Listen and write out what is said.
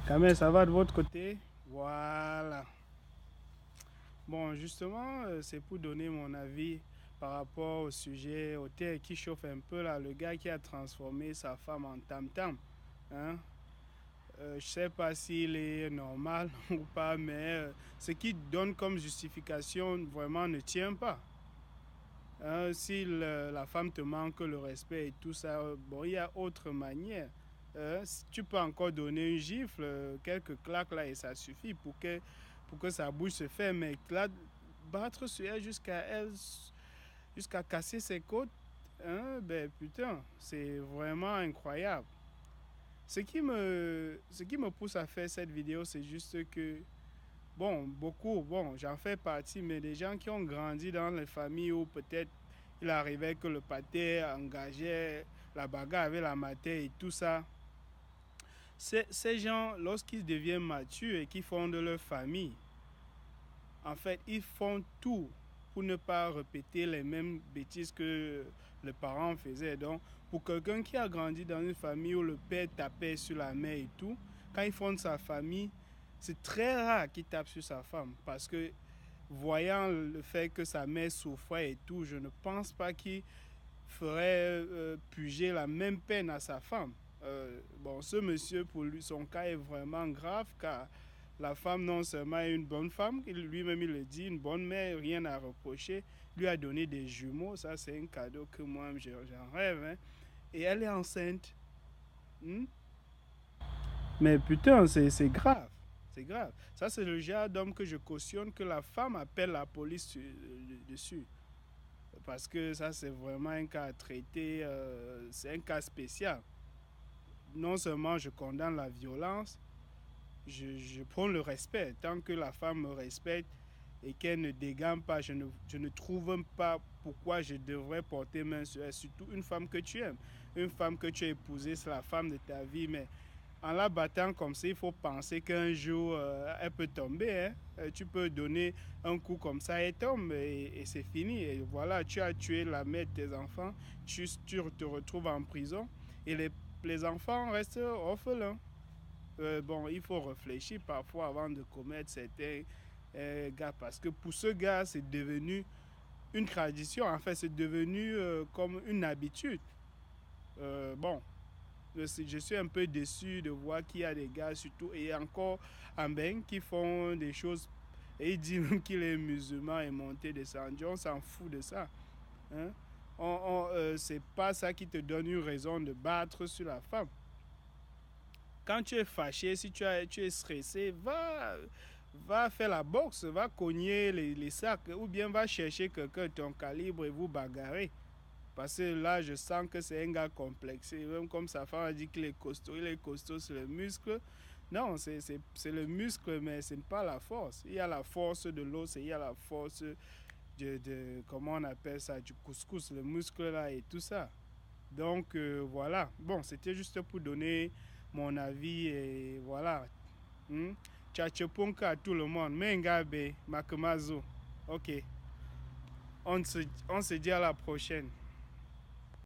Kamel, ça va de votre côté? Voilà. Bon, justement, c'est pour donner mon avis par rapport au sujet, au terre qui chauffe un peu là, le gars qui a transformé sa femme en tam-tam. Hein? Je sais pas s'il est normal ou pas, mais ce qu'il donne comme justification vraiment ne tient pas. Hein, si la femme te manque le respect et tout ça, bon, il y a autre manière. Si tu peux encore donner une gifle, quelques claques là, et ça suffit pour que sa bouche se ferme. Mais là, battre sur elle, jusqu'à casser ses côtes, hein, ben putain, c'est vraiment incroyable. Ce qui me pousse à faire cette vidéo, c'est juste que, bon, beaucoup, bon, j'en fais partie, mais des gens qui ont grandi dans les familles où peut-être il arrivait que le pâté engageait la bagarre avec la matière et tout ça. Ces gens, lorsqu'ils deviennent matures et qu'ils fondent leur famille, en fait, ils font tout pour ne pas répéter les mêmes bêtises que les parents faisaient. Donc, pour quelqu'un qui a grandi dans une famille où le père tapait sur la mère et tout, quand il fonde sa famille, c'est très rare qu'il tape sur sa femme. Parce que, voyant le fait que sa mère souffrait et tout, je ne pense pas qu'il ferait puger la même peine à sa femme. Bon, ce monsieur, pour lui, son cas est vraiment grave car la femme, non seulement est une bonne femme, lui-même il le dit, une bonne mère, rien à reprocher, lui a donné des jumeaux, ça c'est un cadeau que moi j'en rêve. Hein. Et elle est enceinte. Hmm? Mais putain, c'est grave. C'est grave. Ça, c'est le genre d'homme que je cautionne que la femme appelle la police dessus. Parce que ça, c'est vraiment un cas à traiter, c'est un cas spécial. Non seulement je condamne la violence, je prends le respect. Tant que la femme me respecte et qu'elle ne dégaine pas, je ne trouve pas pourquoi je devrais porter main sur elle. Surtout une femme que tu aimes. Une femme que tu as épousée, c'est la femme de ta vie. Mais en la battant comme ça, il faut penser qu'un jour, elle peut tomber. Hein. Tu peux donner un coup comme ça, elle tombe et c'est fini. Et voilà, tu as tué la mère de tes enfants, tu te retrouves en prison et les enfants restent orphelins. Bon, il faut réfléchir parfois avant de commettre certains gars. Parce que pour ce gars, c'est devenu une tradition. En fait, c'est devenu comme une habitude. Bon, je suis un peu déçu de voir qu'il y a des gars, surtout, et encore en Beng, qui font des choses. Et il dit même qu'il est musulman et monté descendu. On s'en fout de ça. Hein? C'est pas ça qui te donne une raison de battre sur la femme. Quand tu es fâché, si tu es stressé, va faire la boxe, va cogner les sacs ou bien va chercher quelqu'un de ton calibre et vous bagarrer. Parce que là, je sens que c'est un gars complexé. Même comme sa femme a dit qu'il est costaud, il est costaud sur le muscle. Non, c'est le muscle, mais ce n'est pas la force. Il y a la force de l'os et il y a la force comment on appelle ça, du couscous, le muscle là et tout ça. Donc voilà. Bon, c'était juste pour donner mon avis et voilà. Hmm? Tchatchoponka à tout le monde. Mengabe, Makemazo. Ok. On se dit à la prochaine.